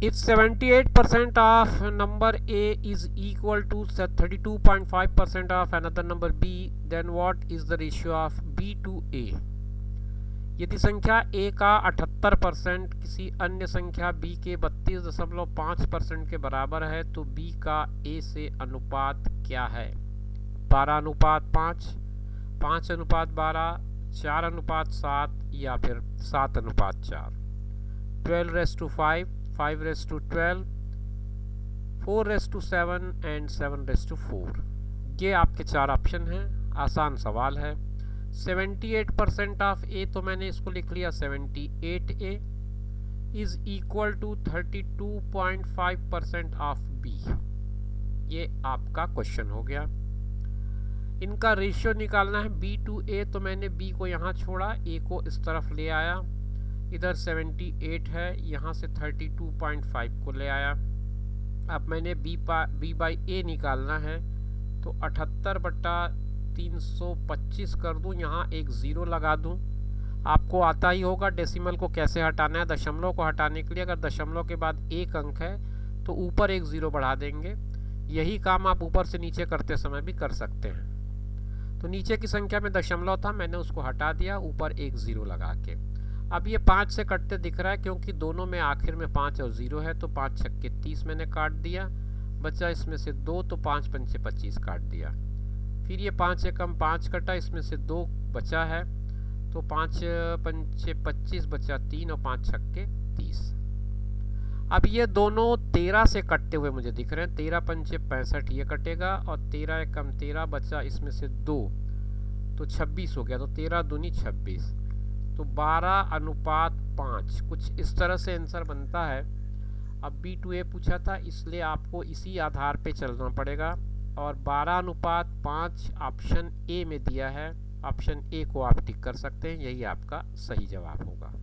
If 78% of number A is equal to 32.5% of another number B, then what is the ratio of B to A? यदि संख्या A का 78% किसी अन्य संख्या B के 32.5% के बराबर है तो B का A से अनुपात क्या है? 12:5, 5:12, 4:7 या फिर 7:4? 12:5, 5:12, 4:7 एंड 7:4। ये आपके चार ऑप्शन हैं। आसान सवाल है। 78% ऑफ ए तो मैंने इसको लिख लिया 78A is equal to 32.5% of B. ये आपका क्वेश्चन हो गया। इनका रेशियो निकालना है B to A, तो मैंने B को यहाँ छोड़ा, A को इस तरफ ले आया, इधर 78 है, यहाँ से 32.5 को ले आया। अब मैंने B by A निकालना है तो 78/325 कर दूँ, यहाँ एक ज़ीरो लगा दूँ। आपको आता ही होगा डेसिमल को कैसे हटाना है। दशमलव को हटाने के लिए अगर दशमलव के बाद एक अंक है तो ऊपर एक ज़ीरो बढ़ा देंगे। यही काम आप ऊपर से नीचे करते समय भी कर सकते हैं। तो नीचे की संख्या में दशमलव था, मैंने उसको हटा दिया, ऊपर एक ज़ीरो लगा के। अब ये 5 से कटते दिख रहा है क्योंकि दोनों में आखिर में 5 और 0 है, तो 5 छक्के 30 मैंने काट दिया। बचा इसमें से 2, तो 5 पंचे 25 काट दिया। फिर ये 5 एकम 5 कटा, इसमें से 2 बचा है, तो 5 पंचे 25 बचा 3 और 5 छक्के 30। अब ये दोनों 13 से कटते हुए मुझे दिख रहे हैं। 13 पंचे 65 ये कटेगा, और 13 एकम 13 बचा इसमें से 2, तो 26 हो गया। तो 13 दूनी 26, तो 12:5 कुछ इस तरह से आंसर बनता है। अब B to A पूछा था, इसलिए आपको इसी आधार पे चलना पड़ेगा। और 12:5 ऑप्शन ए में दिया है। ऑप्शन ए को आप टिक कर सकते हैं, यही आपका सही जवाब होगा।